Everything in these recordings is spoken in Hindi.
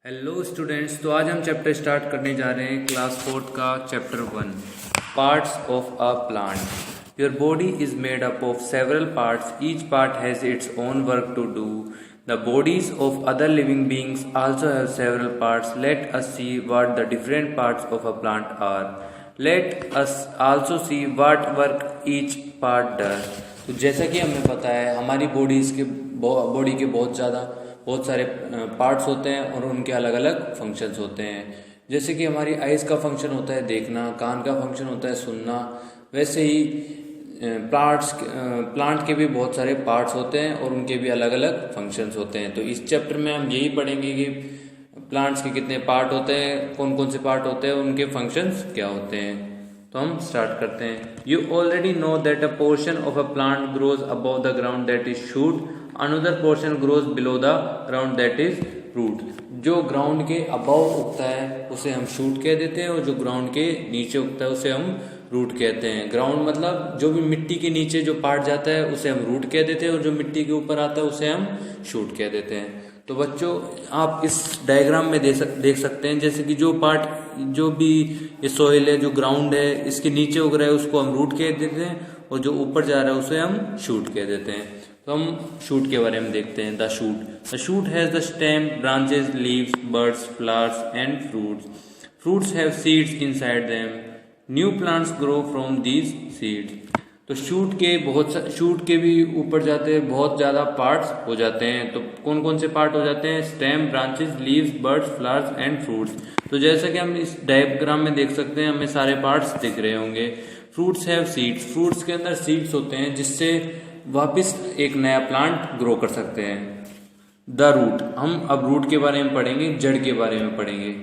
हेलो स्टूडेंट्स, तो आज हम चैप्टर स्टार्ट करने जा रहे हैं क्लास फोर्थ का chapter 1, parts of a plant. Your body is made up of several parts, each part has its own work to do. The bodies of other living beings also have several parts. Let us see what the different parts of a plant are. Let us also see what work each part does. तो जैसा कि हमें पता है, हमारी बॉडी के बहुत सारे पार्ट्स होते हैं और उनके अलग अलग फंक्शंस होते हैं। जैसे कि हमारी आइज़ का फंक्शन होता है देखना, कान का फंक्शन होता है सुनना, वैसे ही प्लांट के भी बहुत सारे पार्ट्स होते हैं और उनके भी अलग अलग फंक्शंस होते हैं। तो इस चैप्टर में हम यही पढ़ेंगे कि प्लांट्स के कितने पार्ट होते हैं, कौन कौन से पार्ट होते हैं, उनके फंक्शंस क्या होते हैं। तो हम स्टार्ट करते हैं। You already know that a portion of a plant grows above the ground, that is shoot. Another portion grows below the ground, that is root. जो ग्राउंड के अबव उगता है उसे हम शूट कह देते हैं और जो ग्राउंड के नीचे उगता है उसे हम रूट कहते हैं। ग्राउंड मतलब जो भी मिट्टी के नीचे जो पार्ट जाता है उसे हम रूट कह देते हैं और जो मिट्टी के ऊपर आता है उसे हम शूट कह देते हैं। तो बच्चों, आप इस डायग्राम में देख सकते हैं, जैसे कि जो भी ये सोइल है, जो ग्राउंड है, इसके नीचे उग रहा है उसको हम रूट कह देते हैं और जो ऊपर जा रहा है उसे हम शूट कह देते हैं। तो हम शूट के बारे में देखते हैं। The shoot has the stem, branches, leaves, buds, flowers and fruits. Fruits have seeds inside them. New plants grow from these seeds. तो शूट के भी ऊपर जाते हैं बहुत ज्यादा पार्ट्स हो जाते हैं। तो कौन कौन से पार्ट हो जाते हैं? Stem, branches, leaves, buds, flowers and fruits. तो जैसा कि हम इस डायग्राम में देख सकते हैं, हमें सारे पार्ट्स दिख रहे होंगे। Fruits have seeds. फ्रूट्स के अंदर सीड्स होते हैं जिससे वापस एक नया प्लांट ग्रो कर सकते हैं। द रूट, हम अब रूट के बारे में पढ़ेंगे, जड़ के बारे में पढ़ेंगे।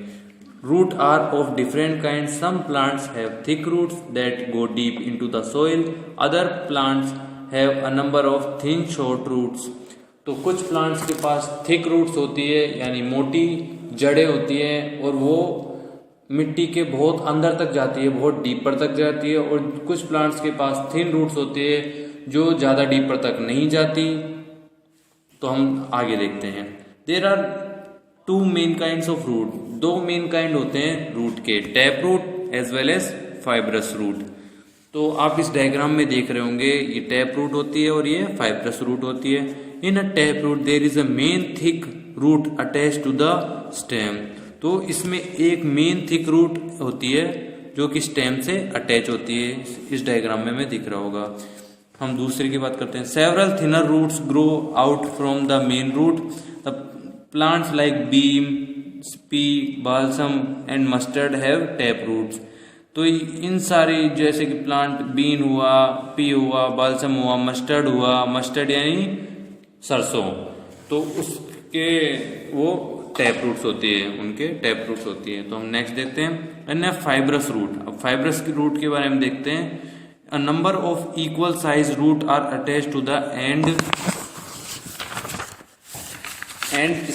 Root are of different kinds. Some plants have thick roots that go deep into the soil. Other plants have a number of thin short roots. तो कुछ प्लांट्स के पास थिक रूट्स होती है, यानी मोटी जड़ें होती है, और वो मिट्टी के बहुत अंदर तक जाती है, बहुत डीपर तक जाती है। और कुछ प्लांट्स के पास थिन रूट्स होती है जो ज़्यादा डीपर तक नहीं जाती। तो हम आगे देखते हैं। There are two main kinds of root. दो मेन काइंड होते हैं रूट के, tap root as well as fibrous root. तो आप इस डायग्राम में देख रहे होंगे, ये टैप रूट होती है और ये फाइब्रस रूट होती है। In a tap root there is a main thick root attach to the stem. तो इसमें एक मेन थिक रूट होती है जो कि स्टेम से अटैच होती है। इस डायग्राम में हमें दिख रहा होगा। हम दूसरे की बात करते हैं। Several thinner roots grow out from the main root. Plants like bean, pea, balsam and mustard have tap roots. तो इन सारे, जैसे कि प्लांट बीन हुआ, पी हुआ, बालसम हुआ, मस्टर्ड हुआ, मस्टर्ड यानी सरसों, तो उसके वो टैप रूट्स होती है, उनके टैप रूट्स होती है। तो हम नेक्स्ट देखते हैं अन्य फाइब्रस रूट। अब फाइब्रस के रूट के बारे में देखते हैं। A number of equal size root are attach to the end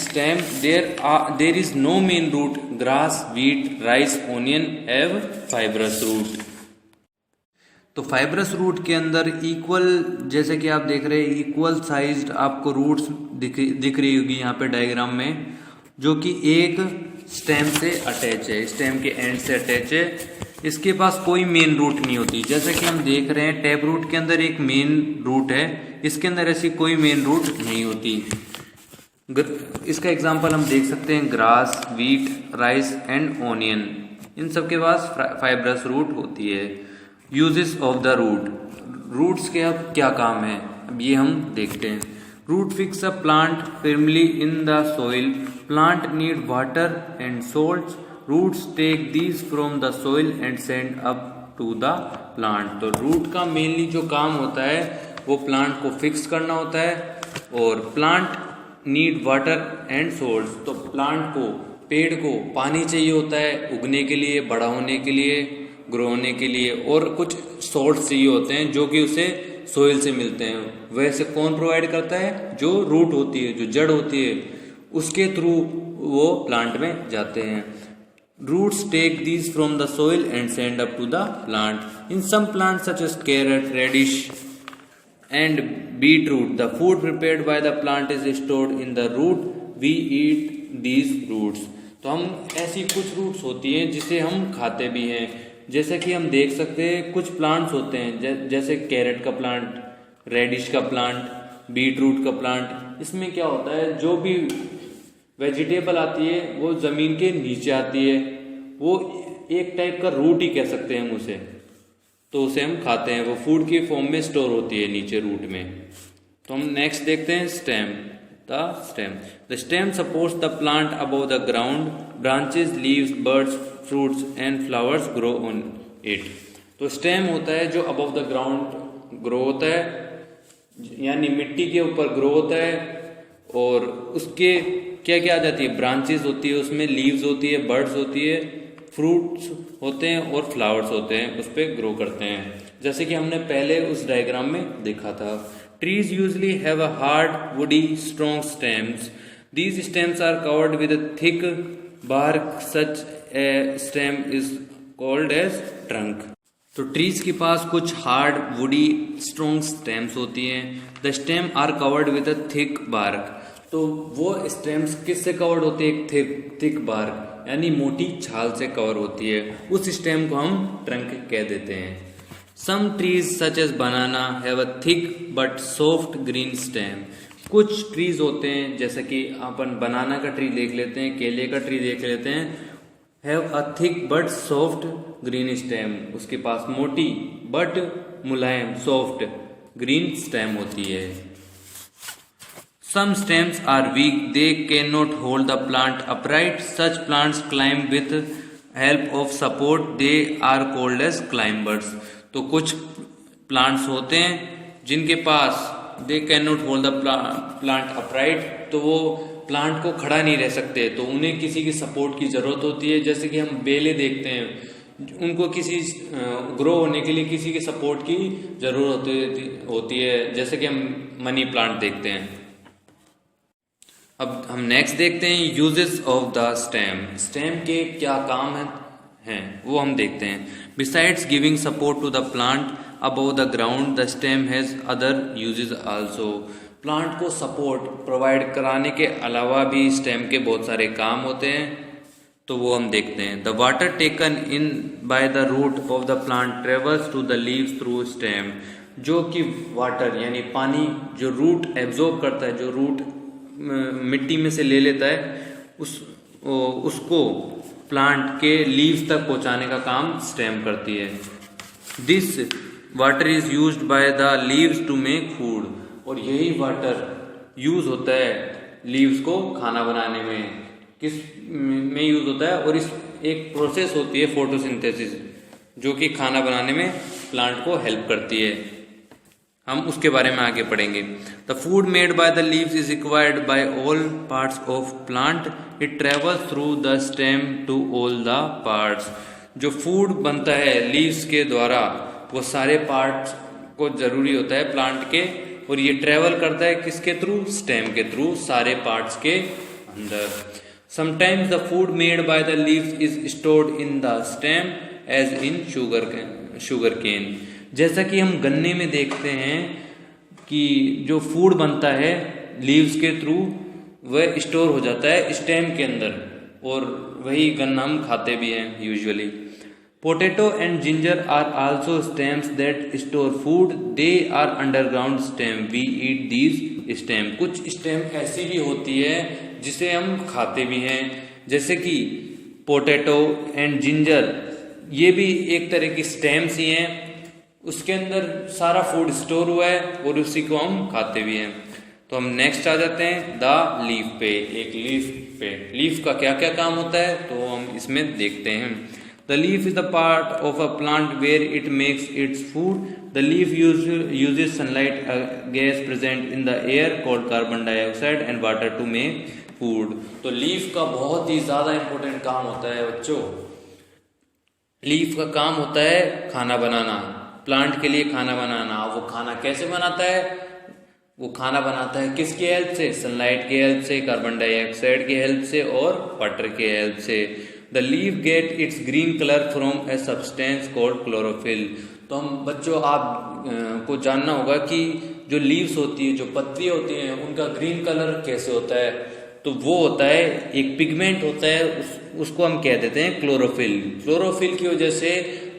stem. There is no main root. Grass, wheat, rice, onion have fibrous root. तो फाइब्रस रूट के अंदर इक्वल, जैसे कि आप देख रहे हैं, इक्वल साइज्ड आपको रूट्स दिख रही होगी यहाँ पे डायग्राम में, जो कि एक स्टेम से अटैच है, स्टेम के एंड से अटैच है। इसके पास कोई मेन रूट नहीं होती। जैसे कि हम देख रहे हैं, टैप रूट के अंदर एक मेन रूट है, इसके अंदर ऐसी कोई मेन रूट नहीं होती। इसका एग्जाम्पल हम देख सकते हैं, grass, wheat, rice and onion, इन सब के पास फाइब्रस रूट होती है। Uses of the root. Roots के अब क्या काम है, अब ये हम देखते हैं। Root fix a plant firmly in the soil. Plant need water and salts. Roots take these from the soil and send up to the plant. तो रूट का मेनली जो काम होता है वो प्लांट को फिक्स करना होता है। और plant need water and salts, तो प्लांट को, पेड़ को पानी चाहिए होता है उगने के लिए, बड़ा होने के लिए, ग्रो होने के लिए, और कुछ सोल्ट्स चाहिए होते हैं जो कि उसे सोइल से मिलते हैं। वैसे कौन प्रोवाइड करता है? जो रूट होती है, जो जड़ होती है, उसके थ्रू वो प्लांट में जाते हैं। Roots take these from the soil and send up to the plant. In some plant such as carrot, radish and beetroot, the food prepared by the plant is stored in the root. We eat these roots। तो हम ऐसी कुछ रूट्स होती हैं जिसे हम खाते भी हैं। जैसे कि हम देख सकते हैं कुछ प्लांट्स होते हैं जैसे कैरेट का प्लांट, रेडिश का प्लांट, बीट रूट का प्लांट। इसमें क्या होता है, जो भी वेजिटेबल आती है वो ज़मीन के नीचे आती है, वो एक टाइप का रूट ही कह सकते हैं हम उसे, तो उसे हम खाते हैं। वो फूड की फॉर्म में स्टोर होती है नीचे रूट में। तो हम नेक्स्ट देखते हैं stem. The stem supports the plant above the ground, branches, leaves, birds, fruits and flowers grow on it. तो स्टेम होता है जो अबव द ग्राउंड ग्रो होता है, यानी मिट्टी के ऊपर ग्रो होता है, और उसके क्या क्या आ जाती है, ब्रांचेस होती है, उसमें लीव्स होती है, बर्ड्स होती है, फ्रूट्स होते हैं और फ्लावर्स होते हैं, उस पर ग्रो करते हैं, जैसे कि हमने पहले उस डायग्राम में देखा था। Trees usually have a hard woody strong stems. These stems are covered with a thick bark, such a stem is called as trunk। तो ट्रीज के पास कुछ हार्ड वुडी स्ट्रॉन्ग स्टेम्स होती हैं। The stem are covered with a thick bark. तो वो स्टेम्स किससे कवर्ड होती है, एक थिक बार्क यानी मोटी छाल से कवर होती है, उस स्टेम को हम ट्रंक कह देते हैं। Some trees such as banana have a thick but soft green stem. कुछ ट्रीज होते हैं जैसे कि अपन बनाना का ट्री देख लेते हैं, केले का ट्री देख लेते हैं, have a thick but soft green stem, उसके पास मोटी बट मुलायम सॉफ्ट ग्रीन स्टेम होती है। Some stems are weak, they can not hold the plant upright, such plants climb with help of support, they are called as climbers. तो कुछ प्लांट्स होते हैं जिनके पास they can not hold the plant upright, तो वो प्लांट को खड़ा नहीं रह सकते, तो उन्हें किसी की सपोर्ट की जरूरत होती है। जैसे कि हम बेले देखते हैं, उनको किसी ग्रो होने के लिए किसी के सपोर्ट की जरूरत होती है, जैसे कि हम मनी प्लांट देखते हैं। अब हम नेक्स्ट देखते हैं uses of the stem. Stem के क्या काम हैं वो हम देखते हैं। Besides giving support to the plant above the ground, the stem has other uses also. Plant को सपोर्ट प्रोवाइड कराने के अलावा भी स्टेम के बहुत सारे काम होते हैं, तो वो हम देखते हैं। The water taken in by the root of the plant travels to the leaves through stem. जो कि वाटर यानी पानी जो रूट एब्जॉर्ब करता है, जो रूट मिट्टी में से ले लेता है, उसको प्लांट के लीव्स तक पहुंचाने का काम स्टेम करती है। This water is used by the leaves to make food. और यही वाटर यूज होता है लीव्स को खाना बनाने में, किस में यूज होता है, और इस एक प्रोसेस होती है फोटोसिंथेसिस, जो कि खाना बनाने में प्लांट को हेल्प करती है। हम उसके बारे में आगे पढ़ेंगे। The food made by the leaves is required by all parts of plant, it travels through the stem to all the parts. जो फूड बनता है लीव्स के द्वारा, वो सारे पार्ट्स को जरूरी होता है प्लांट के, और ये ट्रेवल करता है किसके थ्रू, स्टेम के थ्रू, सारे पार्ट्स के अंदर। Sometimes the food made by the leaves is stored in the stem as in sugarcane. जैसा कि हम गन्ने में देखते हैं कि जो फूड बनता है लीव्स के थ्रू वह स्टोर हो जाता है स्टेम के अंदर, और वही गन्ना हम खाते भी हैं usually. Potato and ginger are also stems that store food, they are underground stem, we eat these stem. कुछ स्टेम ऐसी भी होती है जिसे हम खाते भी हैं, जैसे कि पोटैटो एंड जिंजर, ये भी एक तरह की स्टेम्स ही हैं, उसके अंदर सारा फूड स्टोर हुआ है और उसी को हम खाते भी हैं। तो हम नेक्स्ट आ जाते हैं द लीफ पे। एक लीफ पे, लीफ का क्या क्या काम होता है तो हम इसमें देखते हैं। The leaf is the part of a plant where it makes its food. The leaf uses sunlight, gas present in the air called carbon dioxide and water to make food. तो लीफ का बहुत ही ज्यादा इंपॉर्टेंट काम होता है बच्चों। लीफ का काम होता है खाना बनाना, प्लांट के लिए खाना बनाना। वो खाना कैसे बनाता है, वो खाना बनाता है किसकी हेल्प से, सनलाइट की हेल्प से, कार्बन डाइऑक्साइड की हेल्प से और वाटर की हेल्प से। The leaf get its green colour from a substance called chlorophyll. तो हम बच्चों आप को जानना होगा कि जो लीव्स होती है, जो पत्तियां होती हैं, उनका ग्रीन कलर कैसे होता है। तो वो होता है एक पिगमेंट होता है, उसको हम कह देते हैं क्लोरोफिल। क्लोरोफिल की वजह से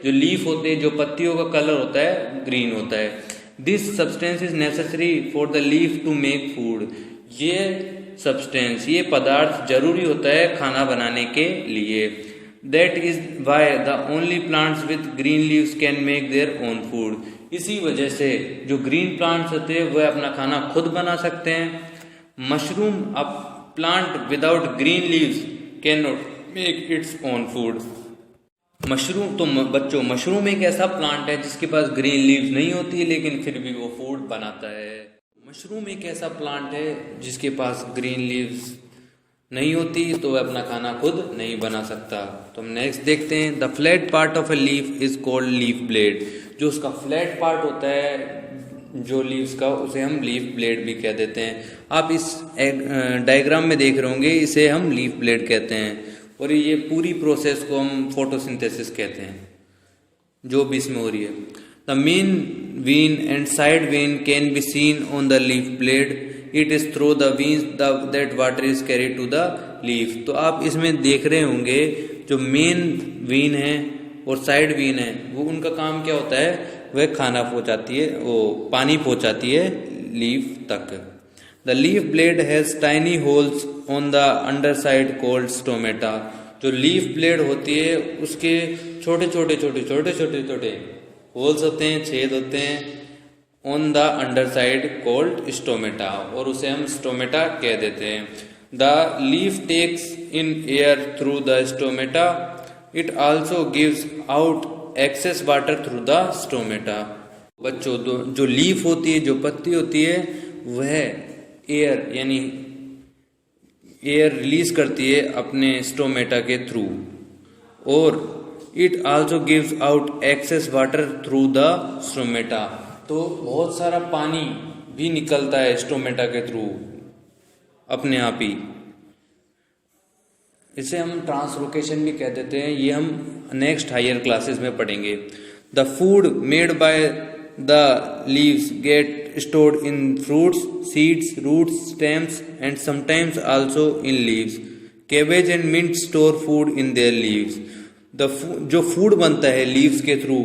जो लीफ होते हैं, जो पत्तियों का कलर होता है ग्रीन होता है। This substance is necessary for the leaf to make food. ये सब्सटेंस, ये पदार्थ जरूरी होता है खाना बनाने के लिए। That is why the only plants with green leaves can make their own food. इसी वजह से जो ग्रीन प्लांट्स होते हैं वह अपना खाना खुद बना सकते हैं। Mushroom, a plant without green leaves can not make its own food. Mushroom तो बच्चों, मशरूम एक ऐसा प्लांट है जिसके पास ग्रीन लीव्स नहीं होती लेकिन फिर भी वो फूड बनाता है। मशरूम एक ऐसा प्लांट है जिसके पास ग्रीन लीव्स नहीं होती तो वह अपना खाना खुद नहीं बना सकता। तो हम नेक्स्ट देखते हैं, the flat part of a leaf is called leaf blade. जो उसका फ्लैट पार्ट होता है जो लीव्स का, उसे हम लीफ ब्लेड भी कह देते हैं। आप इस डायग्राम में देख रहे होंगे, इसे हम लीफ ब्लेड कहते हैं और ये पूरी प्रोसेस को हम फोटोसिंथेसिस कहते हैं जो भी इसमें हो रही है। The main vein and side vein can be seen on the leaf blade. It is through the veins that water is carried to the leaf. तो आप इसमें देख रहे होंगे जो मेन वेन है और साइड वेन है, वो उनका काम क्या होता है, वह खाना पहुंचाती है, वो पानी पहुंचाती है लीफ तक। The leaf blade has tiny holes on the underside called stomata. जो लीफ ब्लेड होती है उसके छोटे छोटे होल्स होते हैं, छेद होते हैं, on the underside called stomata, और उसे हम स्टोमेटा कह देते हैं। The leaf takes in air through the stomata. It also gives out excess water through the stomata. बच्चों, जो लीफ होती है, जो पत्ती होती है, वह एयर यानी एयर रिलीज करती है अपने स्टोमेटा के थ्रू, और it also gives out excess water through the stomata. तो बहुत सारा पानी भी निकलता है स्टोमेटा के थ्रू अपने आप ही। इसे हम ट्रांसलोकेशन भी कह देते हैं। ये हम नेक्स्ट हायर क्लासेस में पढ़ेंगे। The food made by the leaves gate stored in fruits, seeds, roots, stems and sometimes also in leaves. Cabbage and mint store food in their leaves. जो फूड बनता है लीव्स के थ्रू,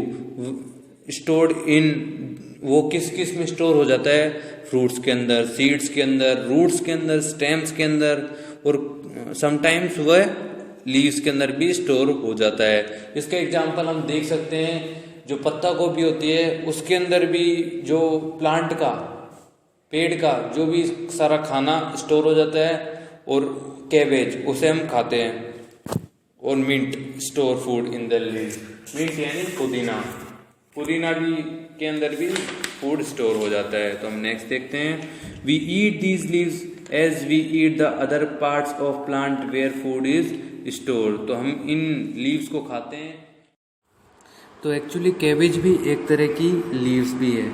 stored in, वो किस किस में स्टोर हो जाता है, फ्रूट्स के अंदर, सीड्स के अंदर, रूट्स के अंदर, स्टेम्स के अंदर, और समटाइम्स वह लीव्स के अंदर भी स्टोर हो जाता है। इसका एग्जाम्पल हम देख सकते हैं, जो पत्ता गोभी होती है उसके अंदर भी जो प्लांट का, पेड़ का जो भी सारा खाना स्टोर हो जाता है, और कैबेज उसे हम खाते हैं, और mint store food in the leaves. Mint यानी पुदीना, पुदीना भी के अंदर भी फूड स्टोर हो जाता है। तो हम नेक्स्ट देखते हैं, we eat these leaves as we eat the other parts of plant where food is store. तो हम इन लीव्स को खाते हैं। तो एक्चुअली कैबेज भी एक तरह की लीव्स भी है।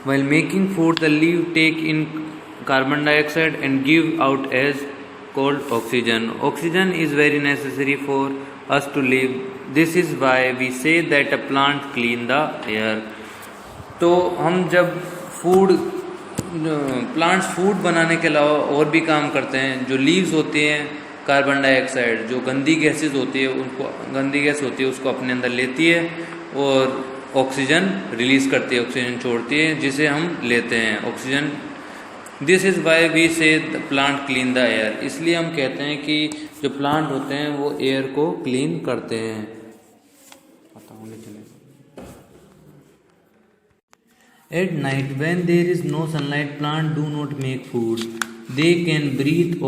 While making food the leave take in carbon dioxide and give out as called oxygen. Oxygen is very necessary for us to live. This is why we say that a plant clean the air. तो हम जब प्लांट्स फूड बनाने के अलावा और भी काम करते हैं। जो लीव्स होती हैं, कार्बन डाइऑक्साइड, जो गंदी गैसेज होती है, उनको गंदी गैस होती है उसको अपने अंदर लेती है और ऑक्सीजन रिलीज करती है, ऑक्सीजन छोड़ती है, जिसे हम लेते हैं oxygen. This is why we say the plant clean the air. इसलिए हम कहते हैं कि जो प्लांट होते हैं वो एयर को क्लीन करते हैं। At night, when there is no sunlight, plants do not make food. They can breathe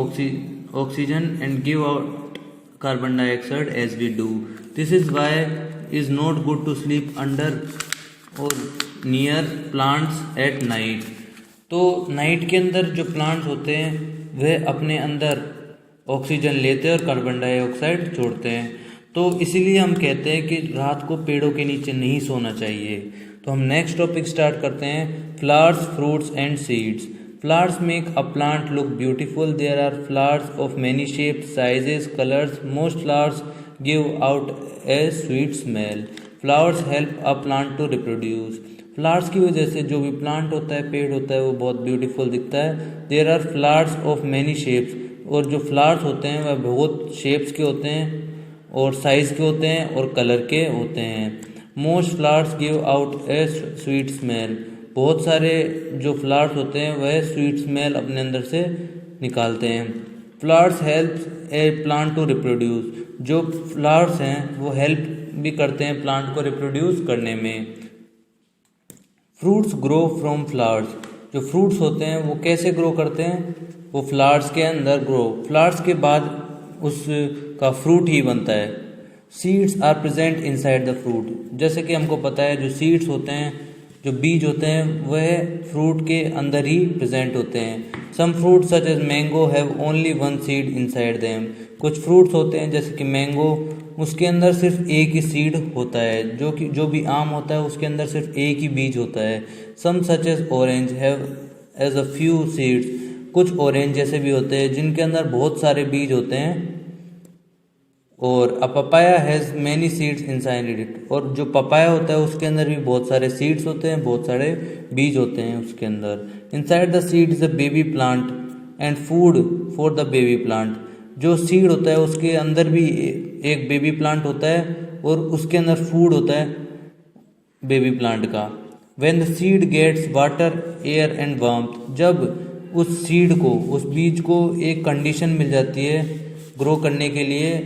oxygen and give out carbon dioxide as we do. This is why it is not good to sleep under or near plants at night. तो नाइट के अंदर जो प्लांट्स होते हैं वह अपने अंदर ऑक्सीजन लेते हैं और कार्बन डाइऑक्साइड छोड़ते हैं। तो इसीलिए हम कहते हैं कि रात को पेड़ों के नीचे नहीं सोना चाहिए। तो हम नेक्स्ट टॉपिक स्टार्ट करते हैं, flowers, fruits and seeds. Flowers make a plant look beautiful. There are flowers of many shapes, sizes, colours. Most flowers give out a sweet smell. Flowers help a plant to reproduce. Flowers की वजह से जो भी प्लांट होता है, पेड़ होता है, वो बहुत ब्यूटीफुल दिखता है। There are flowers of many shapes. और जो फ्लावर्स होते हैं वह बहुत शेप्स के होते हैं और साइज के होते हैं और कलर के होते हैं। Most flowers give out a sweet smell. बहुत सारे जो फ्लावर्स होते हैं वह स्वीट स्मेल अपने अंदर से निकालते हैं। Flowers help a plant to reproduce. जो फ्लावर्स हैं वो हेल्प भी करते हैं प्लांट को रिप्रोड्यूस करने में। Fruits grow from flowers. जो फ्रूट्स होते हैं वो कैसे ग्रो करते हैं? वो फ्लावर्स के अंदर ग्रो, फ्लावर्स के बाद उसका फ्रूट ही बनता है। Seeds are present inside the fruit. जैसे कि हमको पता है जो सीड्स होते हैं, जो बीज होते हैं, वह फ्रूट के अंदर ही प्रेजेंट होते हैं। Some fruit such as mango have only one seed inside them. कुछ फ्रूट्स होते हैं जैसे कि मैंगो, उसके अंदर सिर्फ एक ही सीड होता है। जो भी आम होता है उसके अंदर सिर्फ एक ही बीज होता है। Some such as orange have as a few seeds. कुछ ऑरेंज जैसे भी होते हैं जिनके अंदर बहुत सारे बीज होते हैं। और a papaya has many seeds inside it. और जो पपाया होता है उसके अंदर भी बहुत सारे सीड्स होते हैं, बहुत सारे बीज होते हैं उसके अंदर। Inside the seed is a baby plant and food for the baby plant. जो सीड होता है उसके अंदर भी एक बेबी प्लांट होता है और उसके अंदर फूड होता है बेबी प्लांट का। When the seed gets water, air and warmth. जब उस सीड को, उस बीज को एक कंडीशन मिल जाती है ग्रो करने के लिए,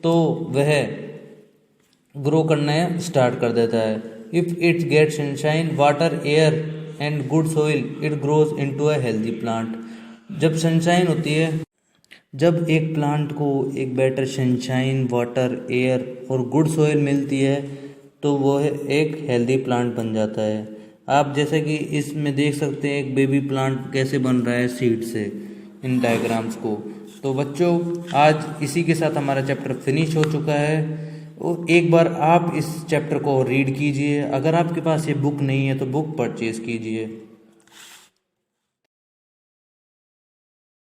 तो वह ग्रो करना स्टार्ट कर देता है। If it gets sunshine, water, air and good soil, it grows into a healthy plant. जब सनशाइन होती है, जब एक प्लांट को एक बेटर सनशाइन, वाटर, एयर और गुड सोइल मिलती है तो वह एक हेल्दी प्लांट बन जाता है। आप जैसे कि इसमें देख सकते हैं एक बेबी प्लांट कैसे बन रहा है सीड से, इन डायग्राम्स को। तो बच्चों, आज इसी के साथ हमारा चैप्टर फिनिश हो चुका है। और एक बार आप इस चैप्टर को रीड कीजिए। अगर आपके पास ये बुक नहीं है तो बुक परचेज़ कीजिए।